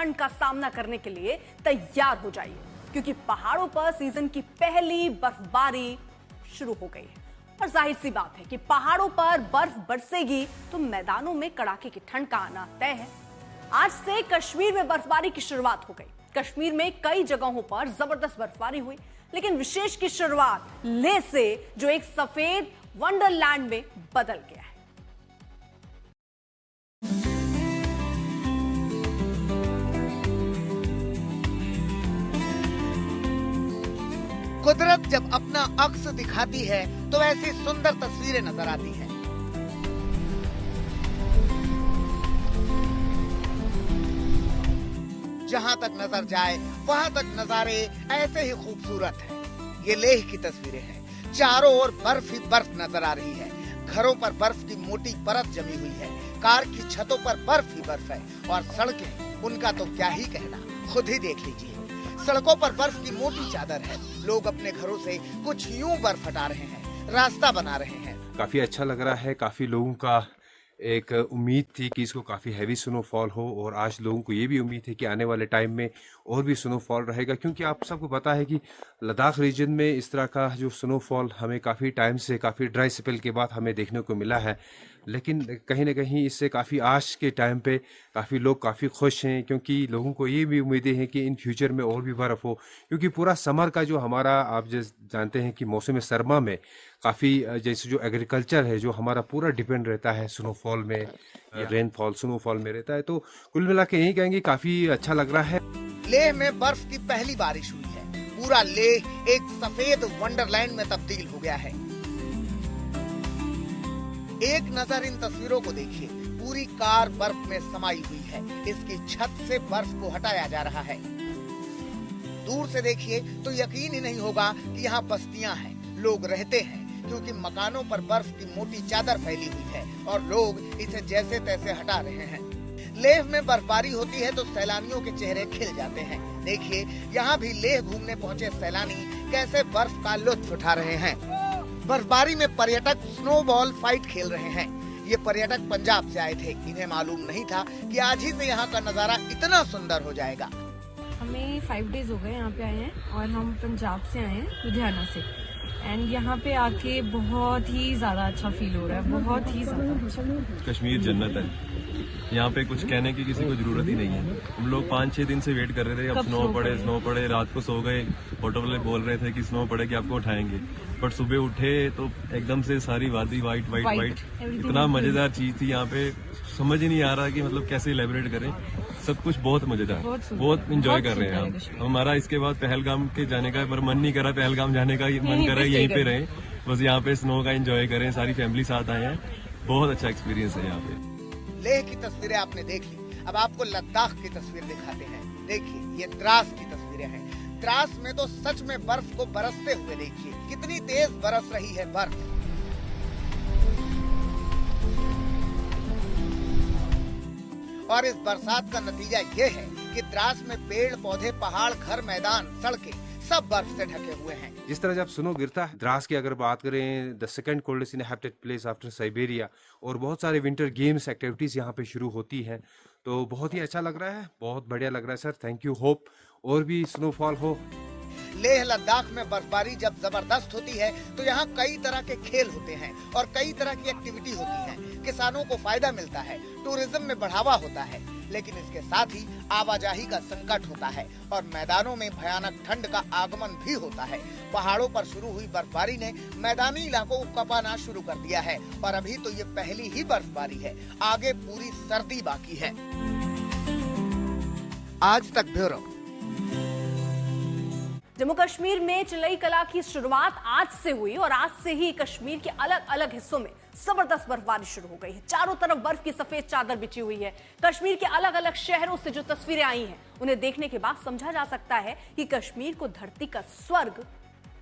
ठंड का सामना करने के लिए तैयार हो जाइए, क्योंकि पहाड़ों पर सीजन की पहली बर्फबारी शुरू हो गई है। और जाहिर सी बात है कि पहाड़ों पर बर्फ बरसेगी तो मैदानों में कड़ाके की ठंड का आना तय है। आज से कश्मीर में बर्फबारी की शुरुआत हो गई। कश्मीर में कई जगहों पर जबरदस्त बर्फबारी हुई, लेकिन विशेष की शुरुआत लेह से, जो एक सफेद वंडरलैंड में बदल गया है। कुदरत जब अपना अक्स दिखाती है तो ऐसी सुंदर तस्वीरें नजर आती हैं। जहां तक नजर जाए वहां तक नजारे ऐसे ही खूबसूरत हैं। ये लेह की तस्वीरें हैं। चारों ओर बर्फ ही बर्फ नजर आ रही है। घरों पर बर्फ की मोटी परत जमी हुई है। कार की छतों पर बर्फ ही बर्फ है और सड़कें, उनका तो क्या ही कहना, खुद ही देख लीजिए। सड़कों पर बर्फ की मोटी चादर है। लोग अपने घरों से कुछ यूं बर्फ हटा रहे हैं, रास्ता बना रहे हैं। काफ़ी अच्छा लग रहा है। काफ़ी लोगों का एक उम्मीद थी कि इसको काफ़ी हैवी स्नोफॉल हो, और आज लोगों को ये भी उम्मीद है कि आने वाले टाइम में और भी स्नोफॉल रहेगा, क्योंकि आप सबको पता है कि लद्दाख रीजन में इस तरह का जो स्नोफॉल हमें काफ़ी टाइम से, काफ़ी ड्राई स्पेल के बाद हमें देखने को मिला है। लेकिन कहीं ना कहीं इससे काफ़ी आज के टाइम पे काफ़ी लोग काफ़ी खुश हैं, क्योंकि लोगों को ये भी उम्मीदें हैं कि इन फ्यूचर में और भी बर्फ़ हो, क्योंकि पूरा समर का जो हमारा, आप जानते हैं कि मौसम सरमा में काफ़ी जैसे जो एग्रीकल्चर है, जो हमारा पूरा डिपेंड रहता है स्नोफॉल में, रेनफॉल स्नोफॉल में रहता है। तो कुल मिला के यही कहेंगे काफ़ी अच्छा लग रहा है। लेह में बर्फ की पहली बारिश हुई है। पूरा लेह एक सफेद वंडरलैंड में तब्दील हो गया है। एक नजर इन तस्वीरों को देखिए। पूरी कार बर्फ में समाई हुई है। इसकी छत से बर्फ को हटाया जा रहा है। दूर से देखिए तो यकीन ही नहीं होगा कि यहाँ बस्तियां हैं, लोग रहते हैं, क्योंकि मकानों पर बर्फ की मोटी चादर फैली हुई है और लोग इसे जैसे तैसे हटा रहे हैं। लेह में बर्फबारी होती है तो सैलानियों के चेहरे खिल जाते हैं। देखिए यहाँ भी लेह घूमने पहुँचे सैलानी कैसे बर्फ का लुत्फ उठा रहे हैं। बर्फबारी में पर्यटक स्नोबॉल फाइट खेल रहे हैं। ये पर्यटक पंजाब से आए थे। इन्हें मालूम नहीं था कि आज ही से यहाँ का नजारा इतना सुंदर हो जाएगा। हमें 5 डेज हो गए यहाँ पे आए हैं, और हम पंजाब से आए हैं, लुधियाना से। एंड यहाँ पे आके बहुत ही ज्यादा अच्छा फील हो रहा है, बहुत ही ज्यादा। कश्मीर जन्नत है। यहाँ पे कुछ कहने की किसी को जरूरत ही नहीं है। हम लोग 5-6 दिन से वेट कर रहे थे, अब स्नो पड़े। रात को सो गए, ऑटो वाले बोल रहे थे कि स्नो पड़े कि आपको उठाएंगे, बट सुबह उठे तो एकदम से सारी वादी वाइट। इतना मजेदार चीज थी यहाँ पे, समझ ही नहीं आ रहा कि मतलब कैसे इलेबोरेट करें। सब कुछ बहुत मजेदार, बहुत इंजॉय कर रहे हैं हम। हमारा इसके बाद पहलगाम के जाने का पर मन नहीं करा, पहलगाम जाने का मन करा यहीं पे रहे, बस यहाँ पे स्नो का एंजॉय करें। सारी फैमिली साथ आए हैं, बहुत अच्छा एक्सपीरियंस है यहाँ पे। लेह की तस्वीरें आपने देख ली, अब आपको लद्दाख की तस्वीर दिखाते हैं। देखिए ये द्रास की तस्वीरें हैं। द्रास में तो सच में बर्फ को बरसते हुए देखिए, कितनी तेज बरस रही है बर्फ। और इस बरसात का नतीजा ये है कि द्रास में पेड़ पौधे, पहाड़, घर, मैदान, सड़कें सब बर्फ से ढके हुए हैं। जिस तरह जब स्नो गिरता है, द्रास की अगर बात करें, the second coldest inhabited place after Siberia, और बहुत सारे विंटर गेम्स एक्टिविटीज यहाँ पे शुरू होती हैं, तो बहुत ही अच्छा लग रहा है, बहुत बढ़िया लग रहा है सर। Thank you. होप और भी स्नोफॉल हो। लेह लद्दाख में बर्फबारी जब जबरदस्त होती है तो यहाँ कई तरह के खेल होते हैं और कई तरह की एक्टिविटी होती है। किसानों को फायदा मिलता है, टूरिज्म में बढ़ावा होता है, लेकिन इसके साथ ही आवाजाही का संकट होता है और मैदानों में भयानक ठंड का आगमन भी होता है। पहाड़ों पर शुरू हुई बर्फबारी ने मैदानी इलाकों को कपाना शुरू कर दिया है और अभी तो ये पहली ही बर्फबारी है, आगे पूरी सर्दी बाकी है। आज तक ब्यूरो। जम्मू कश्मीर में चिलई कला की शुरुआत आज से हुई और आज से ही कश्मीर के अलग अलग हिस्सों में जबरदस्त बर्फबारी शुरू हो गई है। चारों तरफ बर्फ की सफेद चादर बिछी हुई है। कश्मीर के अलग अलग शहरों से जो तस्वीरें आई हैं, उन्हें देखने के बाद समझा जा सकता है कि कश्मीर को धरती का स्वर्ग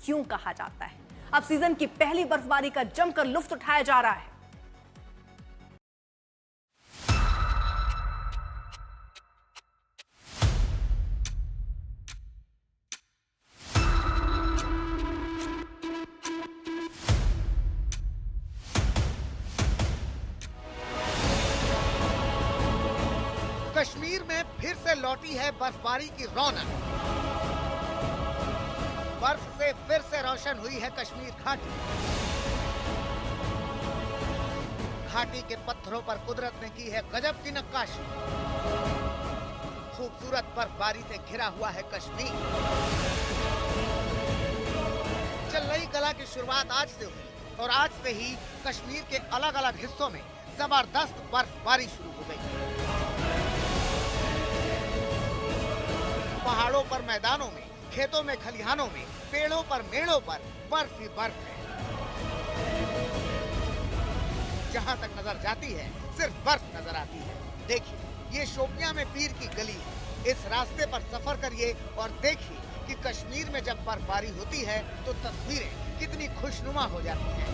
क्यों कहा जाता है। अब सीजन की पहली बर्फबारी का जमकर लुत्फ उठाया जा रहा है। कश्मीर में फिर से लौटी है बर्फबारी की रौनक। बर्फ से फिर से रोशन हुई है कश्मीर घाटी। घाटी के पत्थरों पर कुदरत ने की है गजब की नक्काशी। खूबसूरत बर्फबारी से घिरा हुआ है कश्मीर। चलई कला की शुरुआत आज से हुई और आज से ही कश्मीर के अलग अलग हिस्सों में जबरदस्त बर्फबारी शुरू हो गई। पहाड़ों पर, मैदानों में, खेतों में, खलिहानों में, पेड़ों पर, मेड़ों पर बर्फ ही बर्फ है। जहां तक नजर जाती है सिर्फ बर्फ नजर आती है। देखिए, ये शोपियां में पीर की गली है। इस रास्ते पर सफर करिए और देखिए कि कश्मीर में जब बर्फबारी होती है तो तस्वीरें कितनी खुशनुमा हो जाती हैं।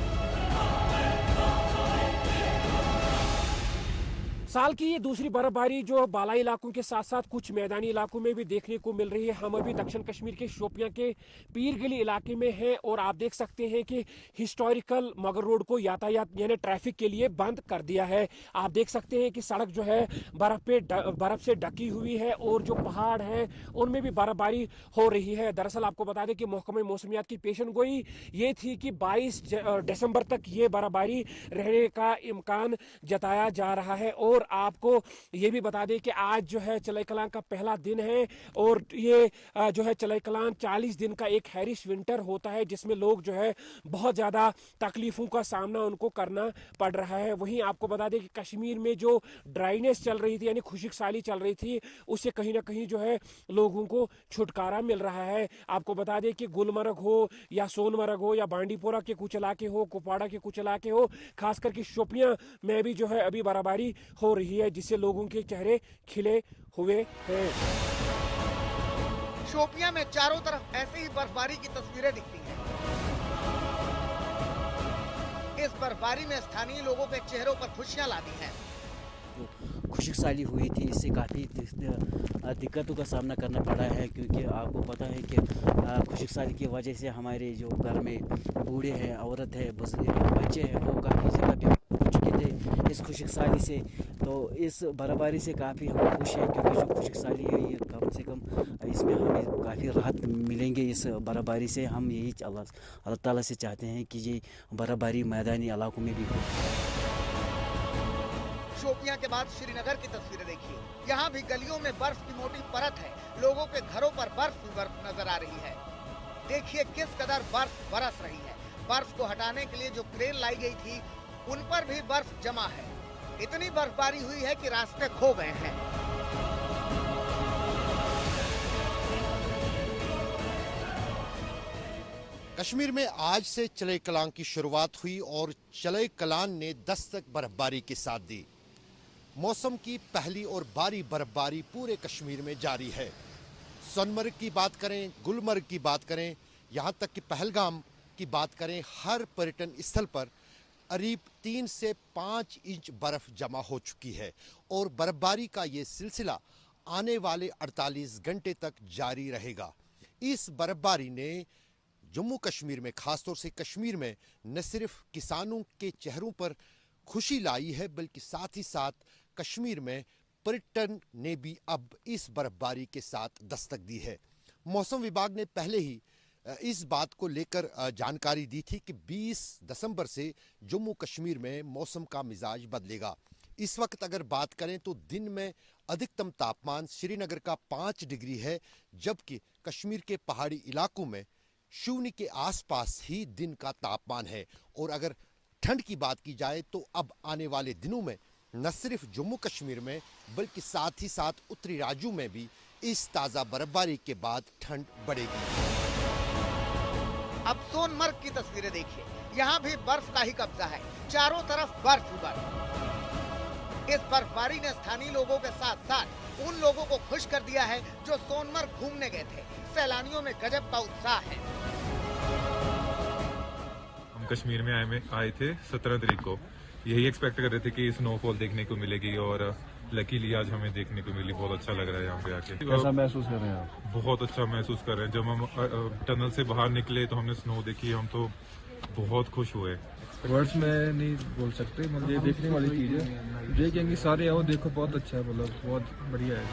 साल की ये दूसरी बर्फबारी जो बालाई इलाकों के साथ साथ कुछ मैदानी इलाकों में भी देखने को मिल रही है। हम अभी दक्षिण कश्मीर के शोपियां के पीरगली इलाके में हैं और आप देख सकते हैं कि हिस्टोरिकल मगर रोड को यातायात यानी ट्रैफिक के लिए बंद कर दिया है। आप देख सकते हैं कि सड़क जो है बर्फ से ढकी हुई है और जो पहाड़ हैं उनमें भी बर्फबारी हो रही है। दरअसल आपको बता दें कि महकमा मौसमियात की पेशन गोई ये थी कि 22 दिसंबर तक ये बर्फबारी रहने का इम्कान जताया जा रहा है। और आपको ये भी बता दें कि आज जो है चलई कलां का पहला दिन है और ये जो है चलई कलां 40 दिन का एक हैरिश विंटर होता है जिसमें लोग जो है बहुत ज़्यादा तकलीफों का सामना उनको करना पड़ रहा है। वहीं आपको बता दें कि कश्मीर में जो ड्राइनेस चल रही थी यानी खुश्क साली चल रही थी उससे कहीं ना कहीं जो है लोगों को छुटकारा मिल रहा है। आपको बता दें कि गुलमर्ग हो या सोनमर्ग हो या बांडीपोरा के कुछ इलाके हो, कुपवाड़ा के कुछ इलाके हो, खास करके शोपियां में भी जो है अभी बर्फबारी हो रही है जिससे लोगों के चेहरे खिले हुए हैं। शोपियां में चारों तरफ ऐसे ही बर्फबारी की तस्वीरें दिखती हैं। इस बर्फबारी ने स्थानीय लोगों के चेहरों पर खुशियां ला दी हैं। खुश्क साली हुई थी, इससे काफ़ी दिक्कतों का सामना करना पड़ा है क्योंकि आपको पता है कि खुश्क साली की वजह से हमारे जो घर में बूढ़े हैं, औरत है, बच्चे हैं वो काफ़ी जगह पे हो चुके थे इस खुश्क साली से। तो इस बर्फबारी से काफ़ी हम खुश हैं क्योंकि जो खुश्क साली है ये कम से कम इसमें हमें काफ़ी राहत मिलेंगे। इस बर्फबारी से हम यही अल्लाह ताला से चाहते हैं कि ये बर्फबारी मैदानी इलाकों में भी हो। शोपियां के बाद श्रीनगर की तस्वीरें देखिए। यहाँ भी गलियों में बर्फ की मोटी परत है। लोगों के घरों पर बर्फ ही बर्फ नजर आ रही है। देखिए किस कदर बर्फ बरस रही है। बर्फ को हटाने के लिए जो क्रेन लाई गई थी उन पर भी बर्फ जमा है। इतनी बर्फबारी हुई है कि रास्ते खो गए हैं। कश्मीर में आज से चलई कलां की शुरुआत हुई और चलई कलां ने दस्तक बर्फबारी के साथ दी। मौसम की पहली और भारी बर्फबारी पूरे कश्मीर में जारी है। सोनमर्ग की बात करें, गुलमर्ग की बात करें, यहाँ तक कि पहलगाम की बात करें, हर पर्यटन स्थल पर करीब 3 से 5 इंच बर्फ जमा हो चुकी है और बर्फबारी का ये सिलसिला आने वाले 48 घंटे तक जारी रहेगा। इस बर्फबारी ने जम्मू कश्मीर में, खासतौर से कश्मीर में, न सिर्फ किसानों के चेहरों पर खुशी लाई है बल्कि साथ ही साथ कश्मीर में पर्यटन ने भी अब इस बर्फबारी के साथ दस्तक दी है। मौसम विभाग ने पहले ही इस बात को लेकर जानकारी दी थी कि 20 दिसंबर से जम्मू कश्मीर में मौसम का मिजाज बदलेगा। इस वक्त अगर बात करें तो दिन में अधिकतम तापमान श्रीनगर का 5 डिग्री है जबकि कश्मीर के पहाड़ी इलाकों में शून्य के आसपास ही दिन का तापमान है। और अगर ठंड की बात की जाए तो अब आने वाले दिनों में न सिर्फ जम्मू कश्मीर में बल्कि साथ ही साथ उत्तरी राज्यों में भी इस ताज़ा बर्फबारी के बाद ठंड बढ़ेगी। अब सोनमर्ग की तस्वीरें देखिए। यहाँ भी बर्फ का ही कब्जा है। चारों तरफ बर्फ ही बर्फ। इस बर्फबारी ने स्थानीय लोगों के साथ साथ उन लोगों को खुश कर दिया है जो सोनमर्ग घूमने गए थे। सैलानियों में गजब का उत्साह है। हम कश्मीर में आए थे 17 तारीख को। यही एक्सपेक्ट कर रहे थे कि स्नोफॉल देखने को मिलेगी और लकीली आज हमें देखने को मिली। बहुत अच्छा लग रहा है यहाँ पे आके। कैसा महसूस कर रहे हैं आप? बहुत अच्छा महसूस कर रहे हैं। जब हम टनल से बाहर निकले तो हमने स्नो देखी, हम तो बहुत खुश हुए। वर्ड्स में नहीं बोल सकते, मतलब ये देखने वाली चीज है, देखेंगे सारे आओ देखो, बहुत अच्छा है, मतलब बहुत बढ़िया है।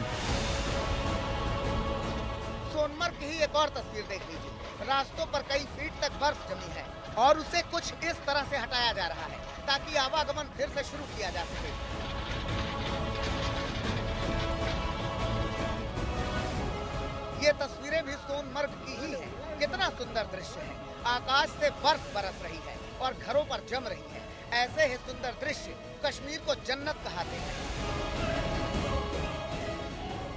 सोनमर्ग की ही एक और तस्वीर देख लीजिए। रास्तों पर कई फीट तक बर्फ जमी है और उसे कुछ इस तरह से हटाया जा रहा है ताकि आवागमन फिर से शुरू किया जा सके। ये तस्वीरें भी सोनमर्ग की ही हैं। कितना सुंदर दृश्य है। आकाश से बर्फ बरस रही है और घरों पर जम रही है। ऐसे ही सुंदर दृश्य कश्मीर को जन्नत कहते हैं।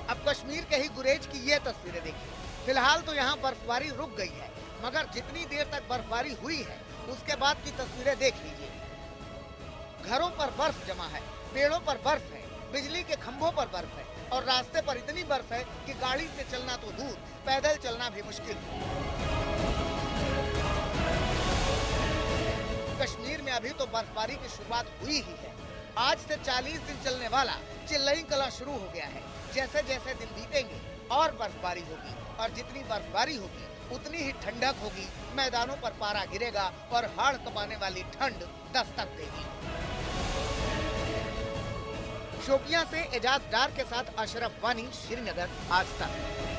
अब कश्मीर के ही गुरेज की ये तस्वीरें देखिए। फिलहाल तो यहाँ बर्फबारी रुक गई है, मगर जितनी देर तक बर्फबारी हुई है उसके बाद की तस्वीरें देख लीजिए। घरों पर बर्फ जमा है, पेड़ों पर बर्फ है, बिजली के खंभों पर बर्फ है और रास्ते पर इतनी बर्फ है कि गाड़ी से चलना तो दूर, पैदल चलना भी मुश्किल है। कश्मीर में अभी तो बर्फबारी की शुरुआत हुई ही है। आज से 40 दिन चलने वाला चिल्लई कला शुरू हो गया है। जैसे जैसे दिन बीतेंगे और बर्फबारी होगी और जितनी बर्फबारी होगी उतनी ही ठंडक होगी, मैदानों पर पारा गिरेगा और हाड़ कपाने वाली ठंड दस्तक देगी। शोपियां से एजाज डार के साथ अशरफ वानी, श्रीनगर, आज तक।